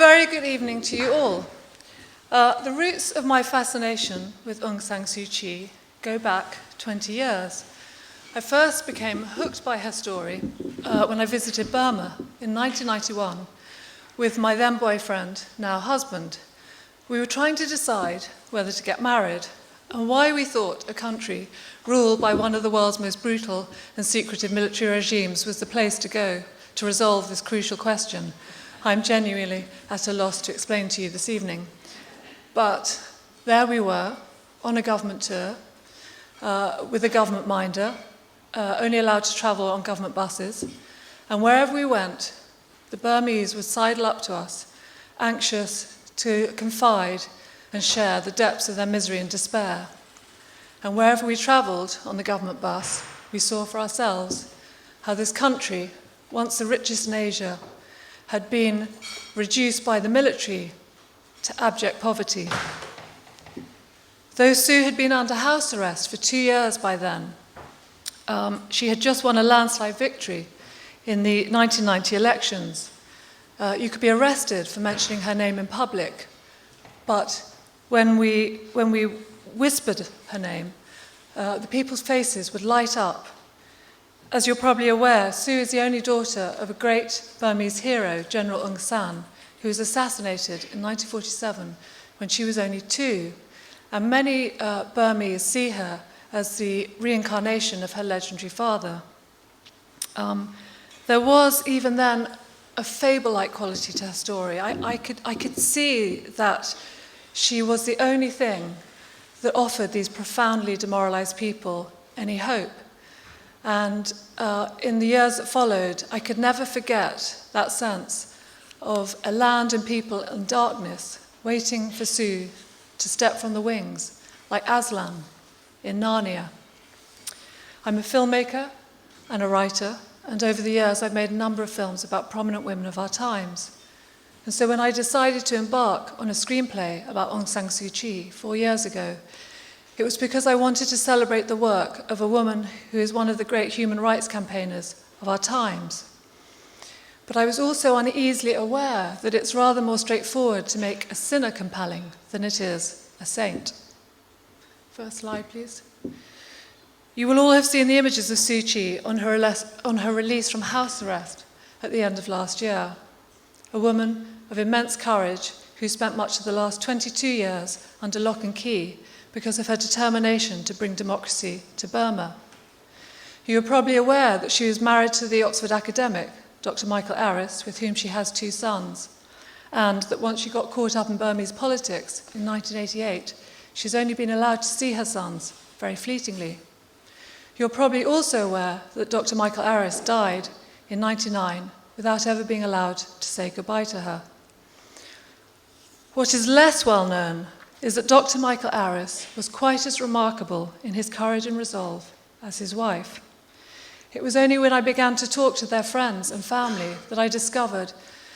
very good evening to you all. The roots of my fascination with Aung San Suu Kyi go back 20 years. I first became hooked by her story when I visited Burma in 1991 with my then boyfriend, now husband. We were trying to decide whether to get married and why we thought a country ruled by one of the world's most brutal and secretive military regimes was the place to go to resolve this crucial question. I'm genuinely at a loss to explain to you this evening. But there we were, on a government tour, with a government minder, only allowed to travel on government buses, and wherever we went, the Burmese would sidle up to us, anxious to confide and share the depths of their misery and despair. And wherever we travelled on the government bus, we saw for ourselves how this country, once the richest in Asia, had been reduced by the military to abject poverty. Though Suu had been under house arrest for 2 years by then, she had just won a landslide victory in the 1990 elections. You could be arrested for mentioning her name in public, but when we whispered her name, the people's faces would light up. As you're probably aware, Suu is the only daughter of a great Burmese hero, General Aung San, who was assassinated in 1947 when she was only 2. And many Burmese see her as the reincarnation of her legendary father. There was even then a fable-like quality to her story. I could see that she was the only thing that offered these profoundly demoralized people any hope. And in the years that followed, I could never forget that sense of a land and people in darkness waiting for Suu to step from the wings, like Aslan in Narnia. I'm a filmmaker and a writer, and over the years I've made a number of films about prominent women of our times. And so when I decided to embark on a screenplay about Aung San Suu Kyi 4 years ago, it was because I wanted to celebrate the work of a woman who is one of the great human rights campaigners of our times. But I was also uneasily aware that it's rather more straightforward to make a sinner compelling than it is a saint. First slide, please. You will all have seen the images of Suu Kyi on her release from house arrest at the end of last year. A woman of immense courage who spent much of the last 22 years under lock and key because of her determination to bring democracy to Burma. You are probably aware that she was married to the Oxford academic, Dr Michael Aris, with whom she has 2 sons, and that once she got caught up in Burmese politics in 1988, she's only been allowed to see her sons very fleetingly. You're probably also aware that Dr Michael Aris died in 1999 without ever being allowed to say goodbye to her. What is less well known is that Dr Michael Aris was quite as remarkable in his courage and resolve as his wife. It was only when I began to talk to their friends and family that I discovered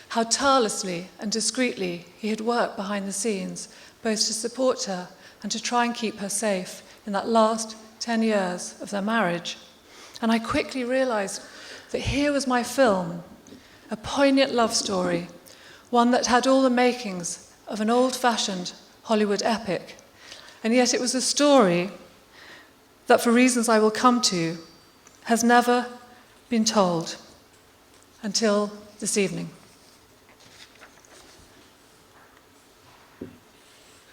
how tirelessly and discreetly he had worked behind the scenes, both to support her and to try and keep her safe in that last 10 years of their marriage. And I quickly realized that here was my film, a poignant love story, one that had all the makings of an old-fashioned Hollywood epic. And yet it was a story that, for reasons I will come to, has never been told until this evening.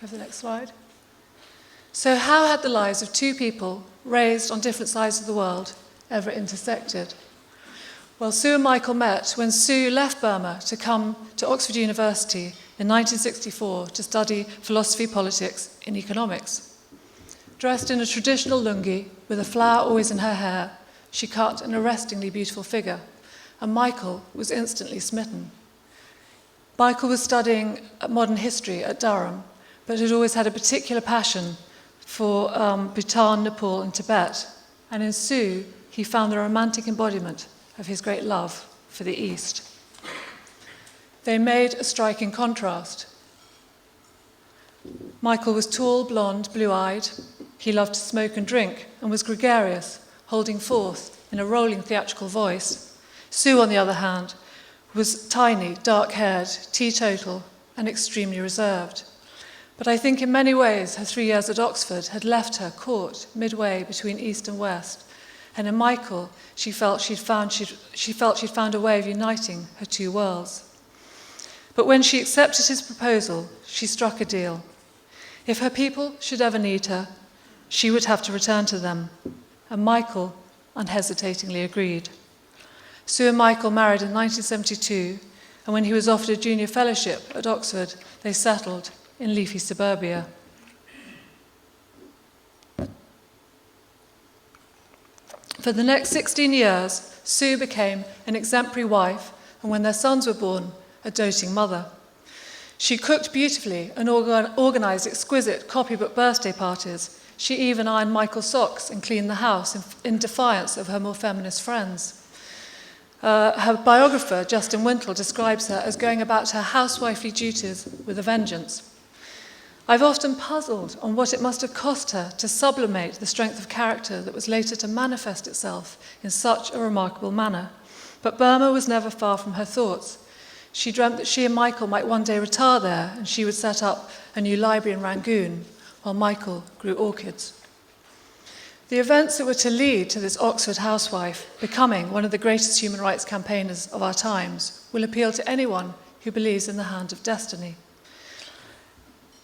Have the next slide. So how had the lives of 2 people raised on different sides of the world ever intersected? Well, Sue and Michael met when Sue left Burma to come to Oxford University in 1964 to study philosophy, politics, and economics. Dressed in a traditional lungi, with a flower always in her hair, she cut an arrestingly beautiful figure, and Michael was instantly smitten. Michael was studying modern history at Durham, but had always had a particular passion for Bhutan, Nepal, and Tibet, and in Sue, he found the romantic embodiment of his great love for the East. They made a striking contrast. Michael was tall, blonde, blue-eyed. He loved to smoke and drink and was gregarious, holding forth in a rolling theatrical voice. Sue, on the other hand, was tiny, dark-haired, teetotal, and extremely reserved. But I think in many ways her 3 years at Oxford had left her caught midway between East and West, and in Michael she felt she'd found a way of uniting her two worlds. But when she accepted his proposal, she struck a deal. If her people should ever need her, she would have to return to them, and Michael unhesitatingly agreed. Sue and Michael married in 1972, and when he was offered a junior fellowship at Oxford, they settled in leafy suburbia. For the next 16 years, Sue became an exemplary wife, and when their sons were born, a doting mother. She cooked beautifully and organised exquisite copybook birthday parties. She even ironed Michael's socks and cleaned the house in defiance of her more feminist friends. Her biographer, Justin Wintle, describes her as going about her housewifely duties with a vengeance. I've often puzzled on what it must have cost her to sublimate the strength of character that was later to manifest itself in such a remarkable manner. But Burma was never far from her thoughts. She dreamt that she and Michael might one day retire there, and she would set up a new library in Rangoon, while Michael grew orchids. The events that were to lead to this Oxford housewife becoming one of the greatest human rights campaigners of our times will appeal to anyone who believes in the hand of destiny.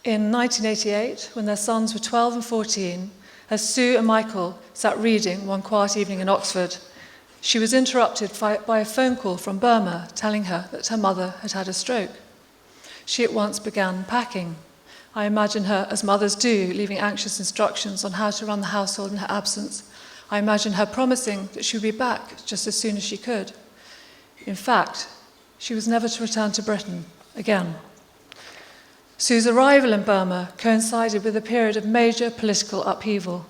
In 1988, when their sons were 12 and 14, as Sue and Michael sat reading one quiet evening in Oxford, she was interrupted by a phone call from Burma telling her that her mother had had a stroke. She at once began packing. I imagine her, as mothers do, leaving anxious instructions on how to run the household in her absence. I imagine her promising that she would be back just as soon as she could. In fact, she was never to return to Britain again. Sue's arrival in Burma coincided with a period of major political upheaval.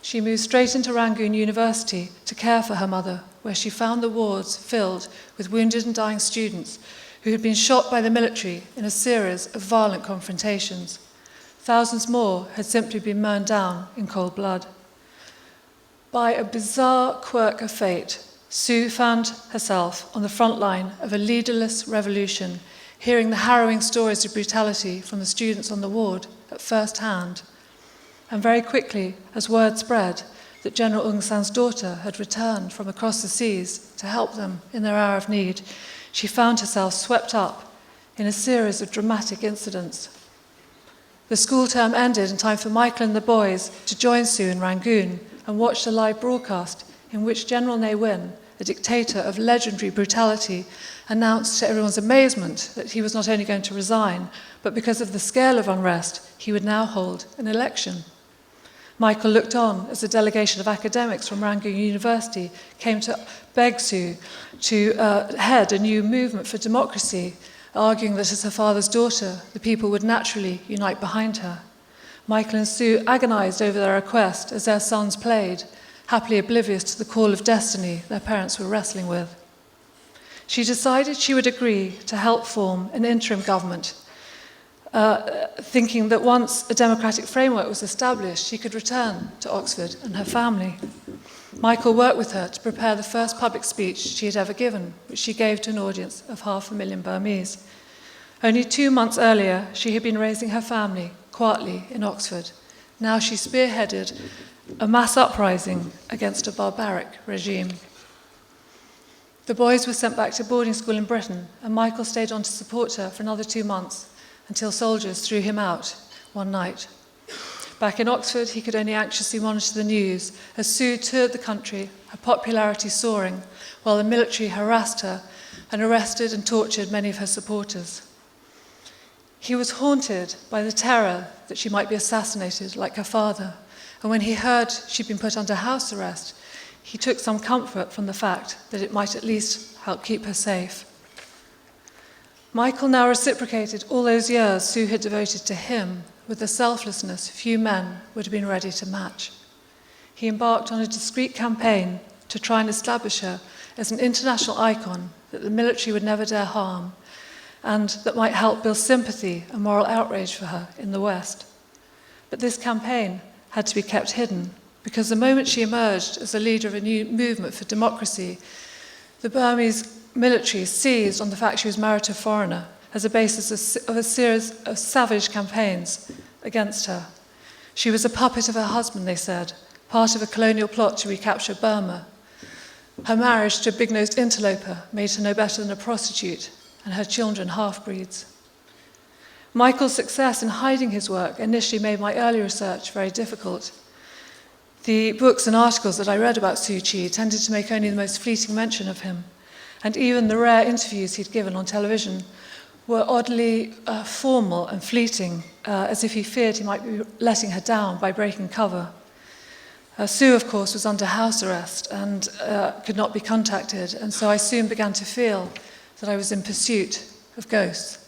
She moved straight into Rangoon University to care for her mother, where she found the wards filled with wounded and dying students who had been shot by the military in a series of violent confrontations. Thousands more had simply been mown down in cold blood. By a bizarre quirk of fate, Sue found herself on the front line of a leaderless revolution, hearing the harrowing stories of brutality from the students on the ward at first hand. And very quickly, as word spread that General Aung San's daughter had returned from across the seas to help them in their hour of need, she found herself swept up in a series of dramatic incidents. The school term ended in time for Michael and the boys to join Sue in Rangoon and watch the live broadcast in which General Ne Win, a dictator of legendary brutality, announced to everyone's amazement that he was not only going to resign, but because of the scale of unrest, he would now hold an election. Michael looked on as a delegation of academics from Rangoon University came to beg Sue to head a new movement for democracy, arguing that as her father's daughter, the people would naturally unite behind her. Michael and Sue agonized over their request as their sons played, happily oblivious to the call of destiny their parents were wrestling with. She decided she would agree to help form an interim government, thinking that once a democratic framework was established, she could return to Oxford and her family. Michael worked with her to prepare the first public speech she had ever given, which she gave to an audience of 500,000 Burmese. Only 2 months earlier, she had been raising her family quietly in Oxford. Now she spearheaded a mass uprising against a barbaric regime. The boys were sent back to boarding school in Britain, and Michael stayed on to support her for another 2 months, until soldiers threw him out one night. Back in Oxford, he could only anxiously monitor the news as Sue toured the country, her popularity soaring, while the military harassed her and arrested and tortured many of her supporters. He was haunted by the terror that she might be assassinated like her father, and when he heard she'd been put under house arrest, he took some comfort from the fact that it might at least help keep her safe. Michael now reciprocated all those years Sue had devoted to him with a selflessness few men would have been ready to match. He embarked on a discreet campaign to try and establish her as an international icon that the military would never dare harm, and that might help build sympathy and moral outrage for her in the West. But this campaign had to be kept hidden, because the moment she emerged as the leader of a new movement for democracy, the Burmese military seized on the fact she was married to a foreigner as a basis of a series of savage campaigns against her. She was a puppet of her husband, they said, part of a colonial plot to recapture Burma. Her marriage to a big-nosed interloper made her no better than a prostitute, and her children half-breeds. Michael's success in hiding his work initially made my early research very difficult. The books and articles that I read about Suu Kyi tended to make only the most fleeting mention of him, and even the rare interviews he'd given on television were oddly formal and fleeting, as if he feared he might be letting her down by breaking cover. Sue, of course, was under house arrest and could not be contacted, and so I soon began to feel that I was in pursuit of ghosts.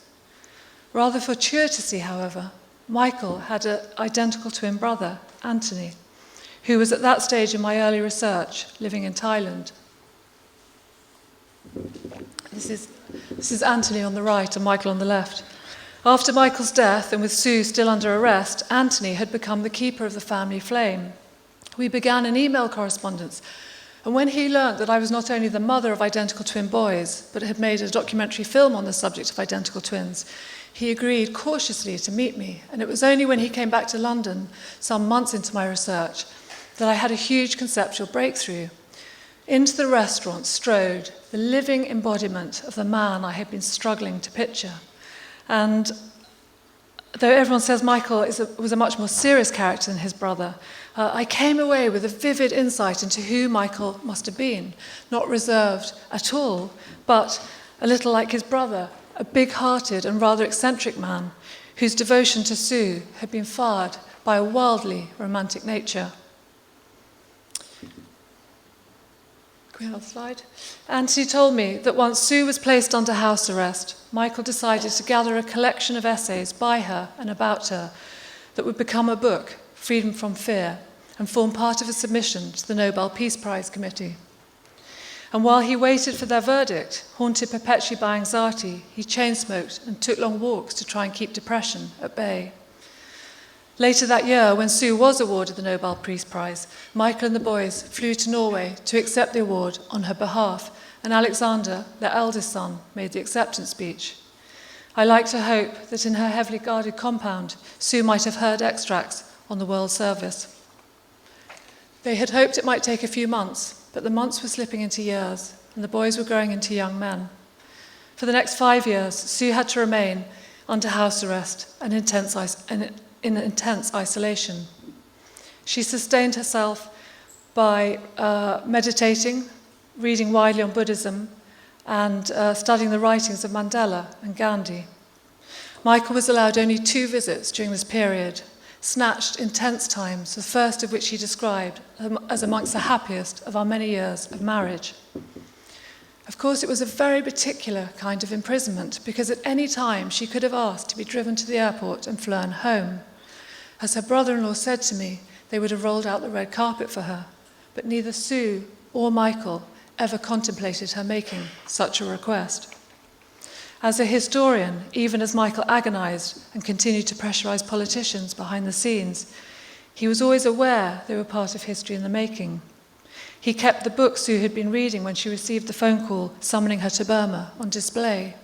Rather fortuitously, however, Michael had an identical twin brother, Anthony, who was at that stage in my early research living in Thailand. This is Anthony on the right and Michael on the left. After Michael's death, and with Sue still under arrest, Anthony had become the keeper of the family flame. We began an email correspondence, and when he learnt that I was not only the mother of identical twin boys, but had made a documentary film on the subject of identical twins, he agreed cautiously to meet me, and it was only when he came back to London, some months into my research, that I had a huge conceptual breakthrough. Into the restaurant strode the living embodiment of the man I had been struggling to picture. And though everyone says Michael was a much more serious character than his brother, I came away with a vivid insight into who Michael must have been, not reserved at all, but a little like his brother, a big-hearted and rather eccentric man whose devotion to Sue had been fired by a wildly romantic nature. Can we have another slide? Anthony told me that once Sue was placed under house arrest, Michael decided to gather a collection of essays by her and about her that would become a book, Freedom from Fear, and form part of a submission to the Nobel Peace Prize Committee. And while he waited for their verdict, haunted perpetually by anxiety, he chain-smoked and took long walks to try and keep depression at bay. Later that year, when Sue was awarded the Nobel Peace Prize, Michael and the boys flew to Norway to accept the award on her behalf, and Alexander, their eldest son, made the acceptance speech. I like to hope that in her heavily guarded compound, Sue might have heard extracts on the World Service. They had hoped it might take a few months, but the months were slipping into years, and the boys were growing into young men. For the next 5 years, Sue had to remain under house arrest and in intense isolation. She sustained herself by meditating, reading widely on Buddhism, and studying the writings of Mandela and Gandhi. Michael was allowed only 2 visits during this period, snatched intense times, the first of which he described as amongst the happiest of our many years of marriage. Of course, it was a very particular kind of imprisonment, because at any time she could have asked to be driven to the airport and flown home. As her brother-in-law said to me, they would have rolled out the red carpet for her, but neither Sue or Michael ever contemplated her making such a request. As a historian, even as Michael agonized and continued to pressurize politicians behind the scenes, he was always aware they were part of history in the making. He kept the book Sue had been reading when she received the phone call summoning her to Burma on display.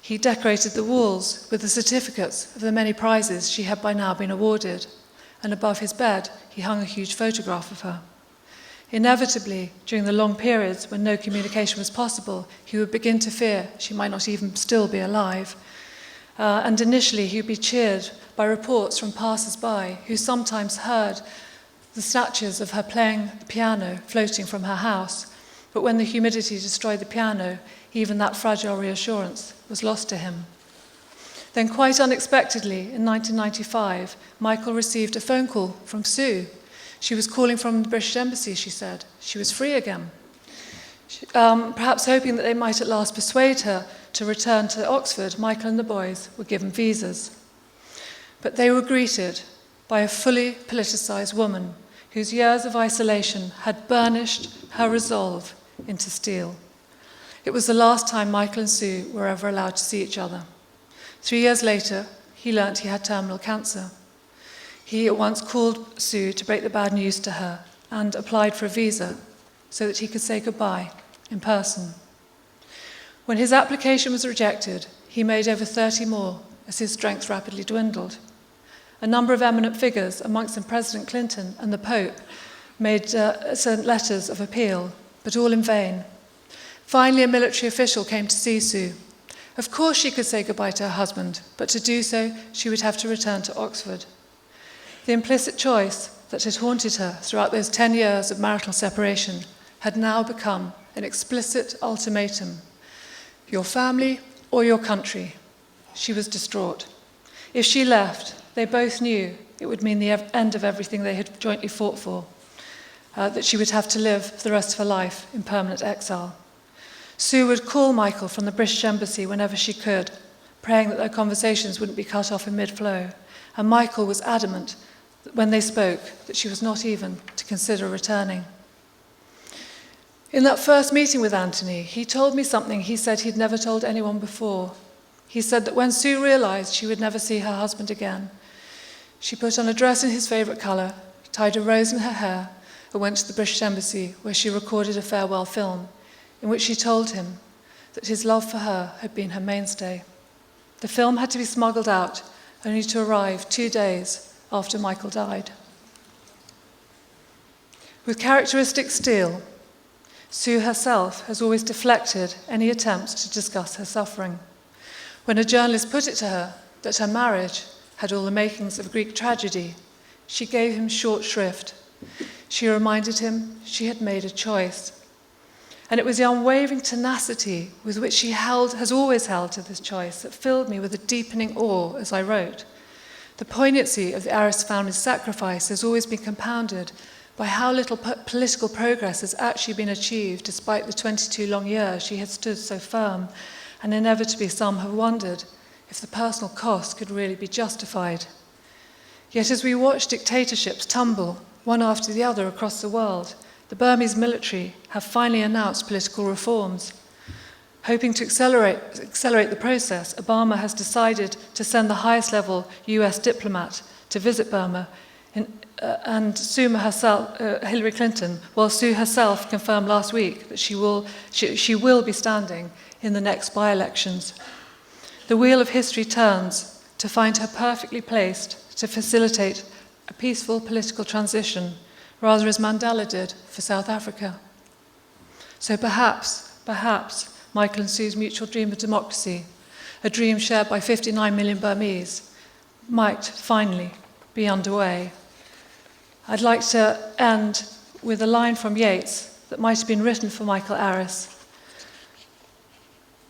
He decorated the walls with the certificates of the many prizes she had by now been awarded, and above his bed he hung a huge photograph of her. Inevitably, during the long periods when no communication was possible, he would begin to fear she might not even still be alive. And initially he would be cheered by reports from passers-by who sometimes heard the snatches of her playing the piano floating from her house. But when the humidity destroyed the piano, even that fragile reassurance was lost to him. Then quite unexpectedly, in 1995, Michael received a phone call from Sue. She was calling from the British Embassy, she said. She was free again. Perhaps hoping that they might at last persuade her to return to Oxford, Michael and the boys were given visas. But they were greeted by a fully politicised woman whose years of isolation had burnished her resolve into steel. It was the last time Michael and Sue were ever allowed to see each other. 3 years later, he learnt he had terminal cancer. He at once called Sue to break the bad news to her and applied for a visa so that he could say goodbye in person. When his application was rejected, he made over 30 more as his strength rapidly dwindled. A number of eminent figures, amongst them President Clinton and the Pope, sent letters of appeal, but all in vain. Finally, a military official came to see Sue. Of course she could say goodbye to her husband, but to do so, she would have to return to Oxford. The implicit choice that had haunted her throughout those 10 years of marital separation had now become an explicit ultimatum. Your family or your country. She was distraught. If she left, they both knew it would mean the end of everything they had jointly fought for, that she would have to live for the rest of her life in permanent exile. Sue would call Michael from the British Embassy whenever she could, praying that their conversations wouldn't be cut off in mid-flow, and Michael was adamant that when they spoke that she was not even to consider returning. In that first meeting with Anthony, he told me something he said he'd never told anyone before. He said that when Sue realised she would never see her husband again, she put on a dress in his favourite colour, tied a rose in her hair, and went to the British Embassy, where she recorded a farewell film, in which she told him that his love for her had been her mainstay. The film had to be smuggled out, only to arrive 2 days after Michael died. With characteristic steel, Sue herself has always deflected any attempts to discuss her suffering. When a journalist put it to her that her marriage had all the makings of Greek tragedy, she gave him short shrift. She reminded him she had made a choice. And it was the unwavering tenacity with which she has always held to this choice that filled me with a deepening awe as I wrote. The poignancy of the Aris family's sacrifice has always been compounded by how little political progress has actually been achieved despite the 22 long years she had stood so firm, and inevitably some have wondered if the personal cost could really be justified. Yet as we watch dictatorships tumble one after the other across the world, the Burmese military have finally announced political reforms. Hoping to accelerate the process, Obama has decided to send the highest level US diplomat to visit Burma, and Hillary Clinton, while Sue herself confirmed last week that she will be standing in the next by-elections. The wheel of history turns to find her perfectly placed to facilitate a peaceful political transition, rather as Mandela did for South Africa. So perhaps Michael and Sue's mutual dream of democracy, a dream shared by 59 million Burmese, might finally be underway. I'd like to end with a line from Yeats that might have been written for Michael Aris.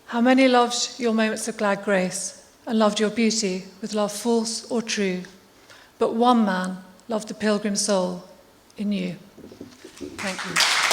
How many loved your moments of glad grace and loved your beauty with love false or true, but one man loved the pilgrim soul in you. Thank you.